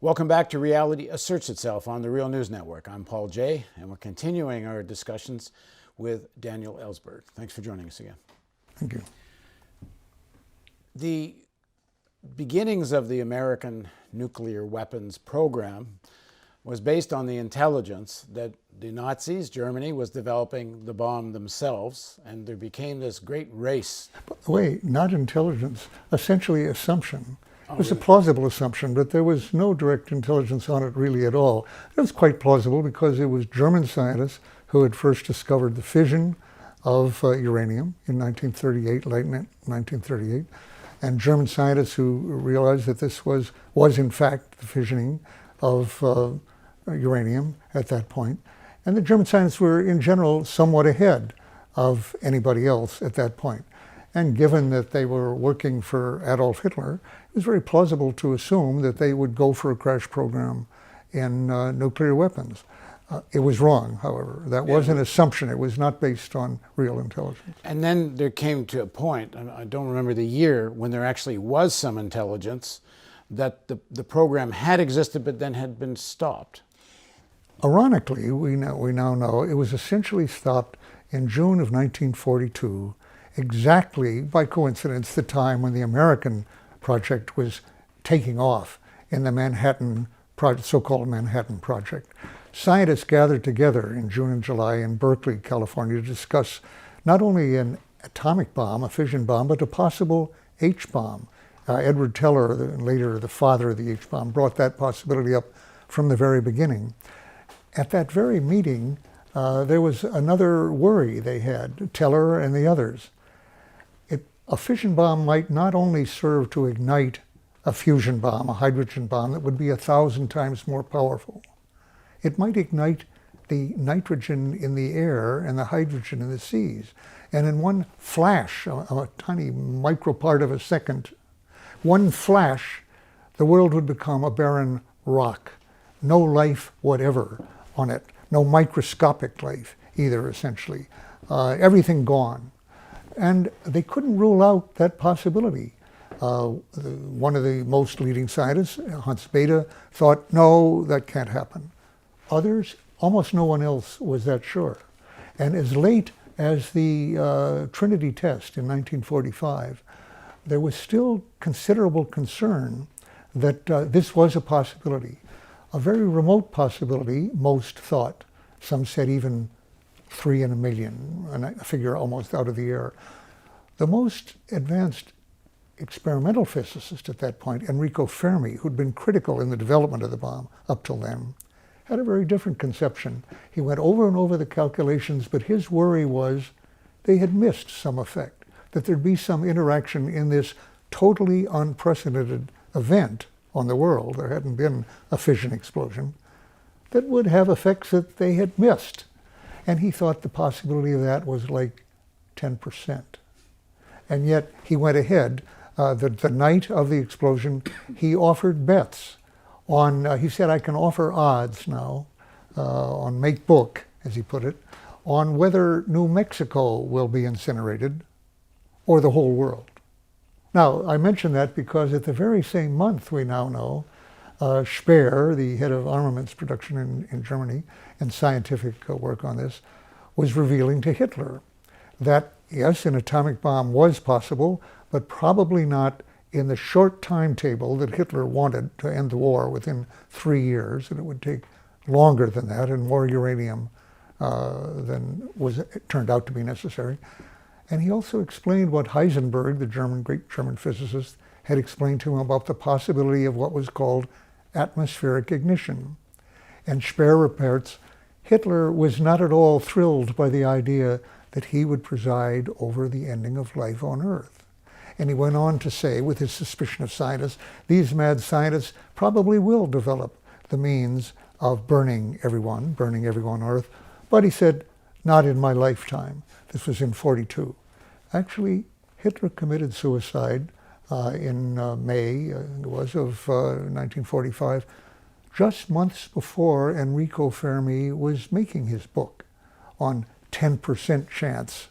Welcome back to Reality Asserts Itself on the Real News Network. I'm Paul Jay, and we're continuing our discussions with Daniel Ellsberg. Thanks for joining us again. Thank you. The beginnings of the American nuclear weapons program was based on the intelligence that the Nazis, Germany, was developing the bomb themselves, and there became this great race. By the way, not intelligence, essentially assumption. It was a plausible assumption, but there was no direct intelligence on it really at all. It was quite plausible because it was German scientists who had first discovered the fission of uranium in 1938, late 1938, and German scientists who realized that this was in fact the fissioning of uranium at that point. And the German scientists were in general somewhat ahead of anybody else at that point. And given that they were working for Adolf Hitler, it was very plausible to assume that they would go for a crash program in nuclear weapons. It was wrong, however. That was an assumption. It was not based on real intelligence. And then there came to a point, and I don't remember the year, when there actually was some intelligence that the program had existed but then had been stopped. Ironically, we now know it was essentially stopped in June of 1942, exactly by coincidence the time when the American project was taking off in the Manhattan project, so-called Manhattan Project. Scientists gathered together in June and July in Berkeley, California, to discuss not only an atomic bomb, a fission bomb, but a possible H-bomb. Edward Teller, later the father of the H-bomb, brought that possibility up from the very beginning. At that very meeting, there was another worry they had, Teller and the others. A fission bomb might not only serve to ignite a fusion bomb, a hydrogen bomb that would be 1,000 times more powerful. It might ignite the nitrogen in the air and the hydrogen in the seas. And in one flash, a tiny micro part of a second, one flash, the world would become a barren rock. No life whatever on it. No microscopic life either, essentially. Everything gone. And they couldn't rule out that possibility. One of the most leading scientists, Hans Bethe, thought, no, that can't happen. Others, almost no one else was that sure. And as late as the Trinity test in 1945, there was still considerable concern that this was a possibility. A very remote possibility, most thought. Some said even 3 in a million, a figure almost out of the air. The most advanced experimental physicist at that point, Enrico Fermi, who'd been critical in the development of the bomb up till then, had a very different conception. He went over and over the calculations, but his worry was they had missed some effect, that there'd be some interaction in this totally unprecedented event on the world. There hadn't been a fission explosion that would have effects that they had missed. And he thought the possibility of that was like 10%. And yet he went ahead. The night of the explosion, he offered bets on, he said, I can offer odds now on make book, as he put it, on whether New Mexico will be incinerated or the whole world. Now, I mention that because at the very same month, we now know, Speer, the head of armaments production in Germany and scientific work on this, was revealing to Hitler that, yes, an atomic bomb was possible, but probably not in the short timetable that Hitler wanted to end the war within 3 years, and it would take longer than that and more uranium than turned out to be necessary. And he also explained what Heisenberg, the great German physicist, had explained to him about the possibility of what was called atmospheric ignition. And Speer reports, Hitler was not at all thrilled by the idea that he would preside over the ending of life on Earth. And he went on to say, with his suspicion of scientists, these mad scientists probably will develop the means of burning everyone on Earth. But he said, not in my lifetime. This was in 42. Actually, Hitler committed suicide in May, it was, of 1945, just months before Enrico Fermi was making his book on 10% chance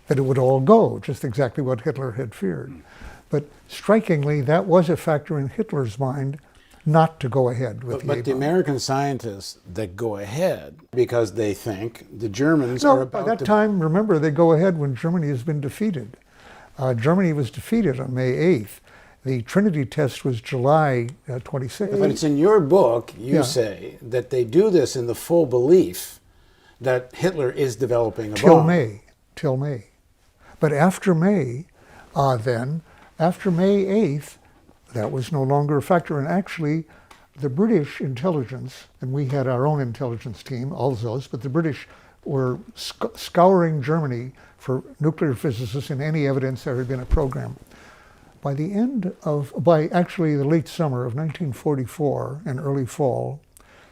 that it would all go, just exactly what Hitler had feared. But strikingly, that was a factor in Hitler's mind not to go ahead with But the A-bomb. American scientists that go ahead because they think the Germans are No, about by that to... time, remember, they go ahead when Germany has been defeated. Germany was defeated on May 8th. The Trinity test was July 26th. But it's in your book, you Yeah. say, that they do this in the full belief that Hitler is developing a Till bomb. Till May. But after May, after May 8th, that was no longer a factor. And actually, the British intelligence, and we had our own intelligence team, Alsos, but the British were scouring Germany for nuclear physicists and any evidence there had been a program. By actually the late summer of 1944 and early fall,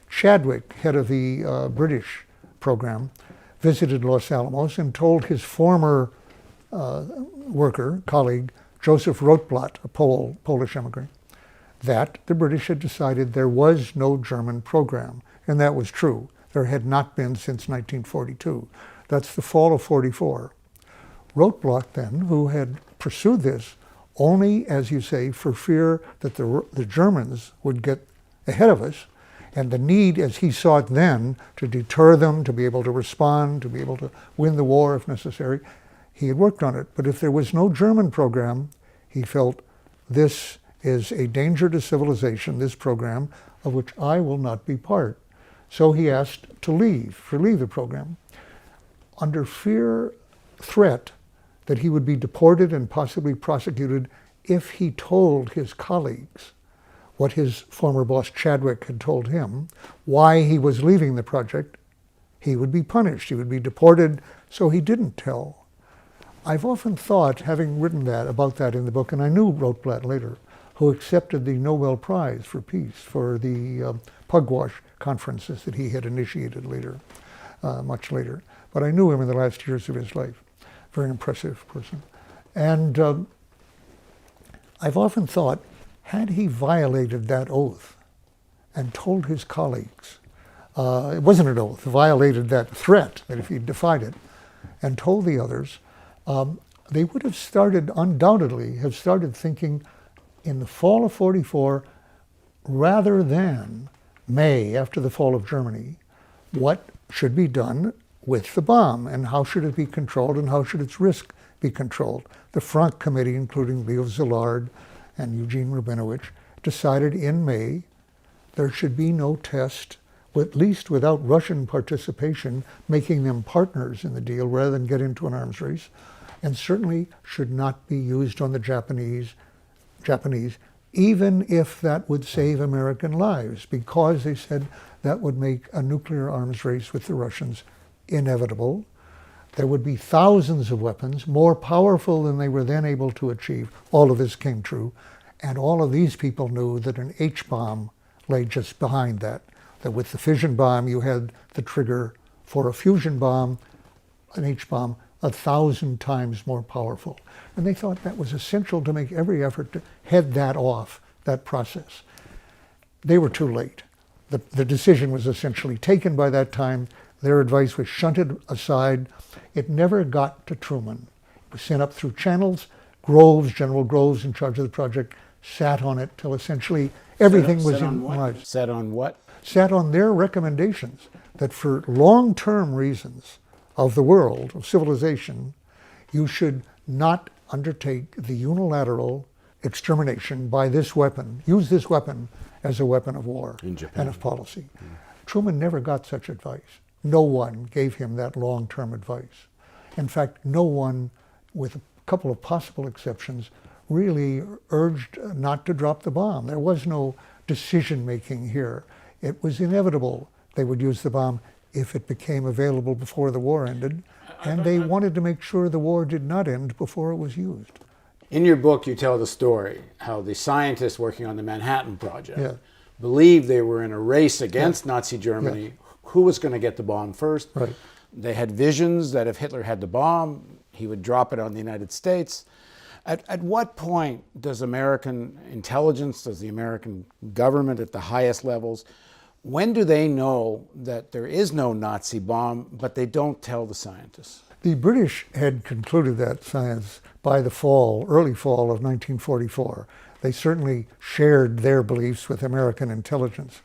Chadwick, head of the British program, visited Los Alamos and told his former colleague, Joseph Rotblat, a Polish immigrant, that the British had decided there was no German program. And that was true. There had not been since 1942. That's the fall of 44. Rotblat then, who had pursued this only, as you say, for fear that the Germans would get ahead of us, and the need, as he saw it then, to deter them, to be able to respond, to be able to win the war if necessary, he had worked on it. But if there was no German program, he felt this is a danger to civilization, this program, of which I will not be part. So he asked to leave the program. Under threat that he would be deported and possibly prosecuted if he told his colleagues what his former boss Chadwick had told him, why he was leaving the project, he would be punished, he would be deported, so he didn't tell. I've often thought, having written about that in the book, and I knew Rotblat later, who accepted the Nobel Prize for Peace for the Pugwash conferences that he had initiated later, much later. But I knew him in the last years of his life. Very impressive person. And I've often thought, had he violated that oath and told his colleagues, it wasn't an oath, violated that threat, that if he defied it, and told the others, they would have undoubtedly started thinking in the fall of 44, rather than May, after the fall of Germany, what should be done with the bomb, and how should it be controlled, and how should its risk be controlled. The Frank Committee, including Leo Szilard and Eugene Rabinowitz, decided in May there should be no test, at least without Russian participation, making them partners in the deal rather than get into an arms race, and certainly should not be used on the Japanese, even if that would save American lives, because they said that would make a nuclear arms race with the Russians inevitable. There would be thousands of weapons, more powerful than they were then able to achieve. All of this came true. And all of these people knew that an H-bomb lay just behind that. That with the fission bomb, you had the trigger for a fusion bomb, an H-bomb, 1,000 times more powerful. And they thought that was essential to make every effort to head that off, that process. They were too late. The decision was essentially taken by that time. Their advice was shunted aside. It never got to Truman. It was sent up through channels. General Groves, in charge of the project, sat on it till essentially everything was in life. Sat on what? Sat on their recommendations that for long-term reasons of the world, of civilization, you should not undertake the unilateral extermination by this weapon, use this weapon as a weapon of war and of policy. Truman never got such advice. No one gave him that long-term advice. In fact, no one, with a couple of possible exceptions, really urged not to drop the bomb. There was no decision-making here. It was inevitable they would use the bomb if it became available before the war ended, and they wanted to make sure the war did not end before it was used. In your book, you tell the story how the scientists working on the Manhattan Project Yeah. believed they were in a race against Nazi Germany. Who was going to get the bomb first? Right. They had visions that if Hitler had the bomb, he would drop it on the United States. At what point does American intelligence, does the American government at the highest levels, when do they know that there is no Nazi bomb, but they don't tell the scientists? The British had concluded that science by the early fall of 1944. They certainly shared their beliefs with American intelligence.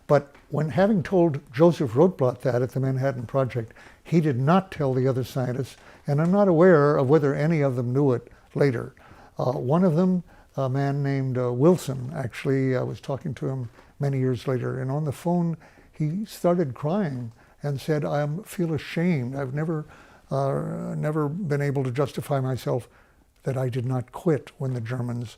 But when having told Joseph Rotblat that at the Manhattan Project, he did not tell the other scientists, and I'm not aware of whether any of them knew it later. One of them, a man named Wilson, actually, I was talking to him many years later, and on the phone he started crying and said, I feel ashamed. I've never been able to justify myself that I did not quit when the Germans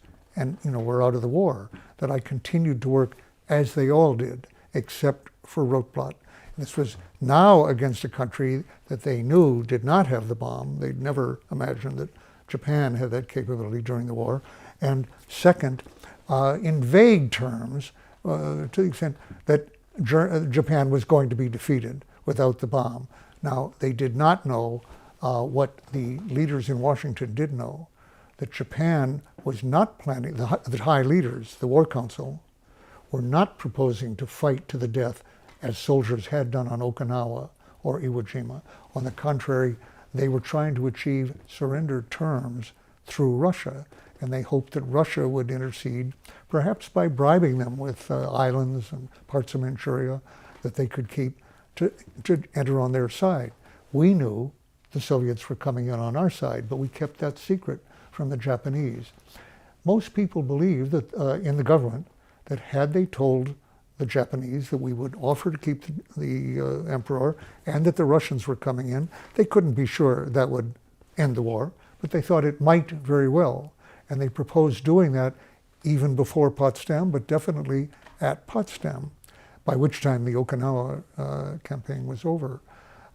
were out of the war, that I continued to work as they all did, except for Rotblat. This was now against a country that they knew did not have the bomb. They'd never imagined that Japan had that capability during the war. And second, in vague terms, to the extent that Japan was going to be defeated without the bomb. Now, they did not know what the leaders in Washington did know, that Japan was not planning, the high leaders, the War Council, were not proposing to fight to the death as soldiers had done on Okinawa or Iwo Jima. On the contrary, they were trying to achieve surrender terms through Russia, and they hoped that Russia would intercede, perhaps by bribing them with islands and parts of Manchuria that they could keep to enter on their side. We knew the Soviets were coming in on our side, but we kept that secret from the Japanese. Most people believe that in the government that had they told the Japanese that we would offer to keep the emperor and that the Russians were coming in, they couldn't be sure that would end the war, but they thought it might very well. And they proposed doing that even before Potsdam, but definitely at Potsdam, by which time the Okinawa campaign was over.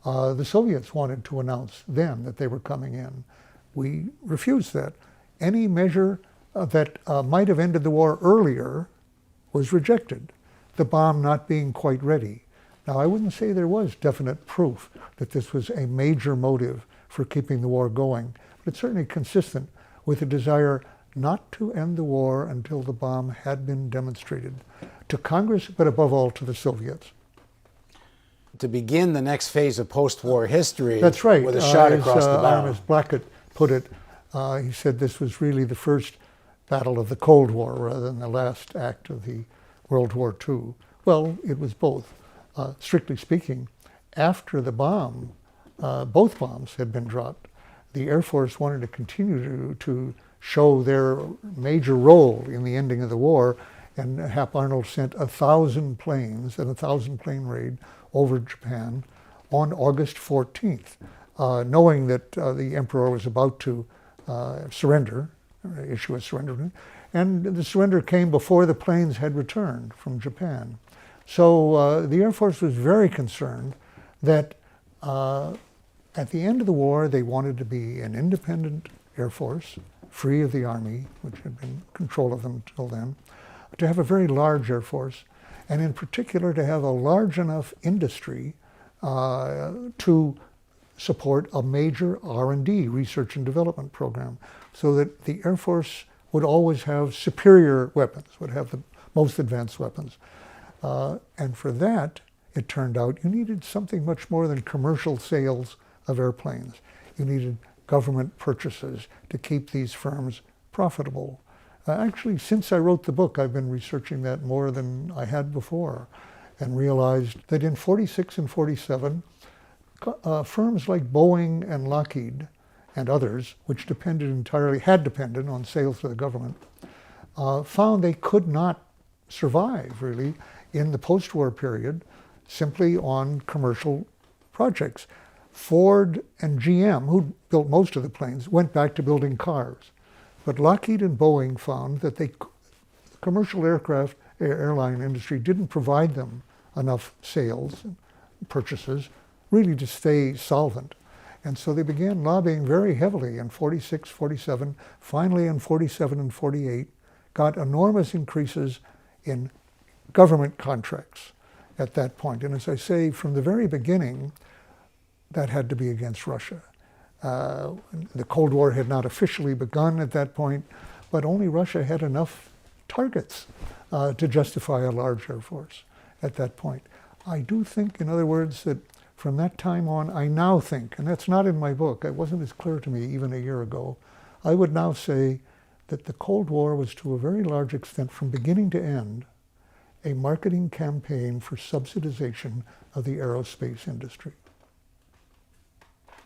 The Soviets wanted to announce then that they were coming in. We refused that. Any measure that might have ended the war earlier was rejected, the bomb not being quite ready. Now, I wouldn't say there was definite proof that this was a major motive for keeping the war going, but it's certainly consistent with a desire not to end the war until the bomb had been demonstrated to Congress, but above all to the Soviets. To begin the next phase of post-war history. That's right. With a shot across the bow. As Blackett put it, he said this was really the first battle of the Cold War rather than the last act of the World War II. Well, it was both. Strictly speaking, after the bomb, both bombs had been dropped, the Air Force wanted to continue to show their major role in the ending of the war, and Hap Arnold sent 1,000 planes and a 1,000-plane raid over Japan on August 14th, knowing that the emperor was about to surrender, issue a surrender, and the surrender came before the planes had returned from Japan. So the Air Force was very concerned that at the end of the war, they wanted to be an independent Air Force, free of the Army, which had been in control of them until then, to have a very large Air Force, and in particular to have a large enough industry to support a major R&D, research and development program, so that the Air Force would always have superior weapons, would have the most advanced weapons. And for that, it turned out you needed something much more than commercial sales of airplanes. You needed government purchases to keep these firms profitable. Actually, since I wrote the book, I've been researching that more than I had before, and realized that in 46 and 47, firms like Boeing and Lockheed and others, which had depended on sales to the government, found they could not survive, really, in the post-war period simply on commercial projects. Ford and GM, who built most of the planes, went back to building cars. But Lockheed and Boeing found that the commercial airline industry didn't provide them enough sales and purchases really to stay solvent. And so they began lobbying very heavily in 46, 47, finally in 47 and 48, got enormous increases in government contracts at that point. And as I say, from the very beginning, that had to be against Russia. The Cold War had not officially begun at that point, but only Russia had enough targets to justify a large Air Force at that point. I do think, in other words, that from that time on, I now think, and that's not in my book, it wasn't as clear to me even a year ago, I would now say that the Cold War was to a very large extent, from beginning to end, a marketing campaign for subsidization of the aerospace industry.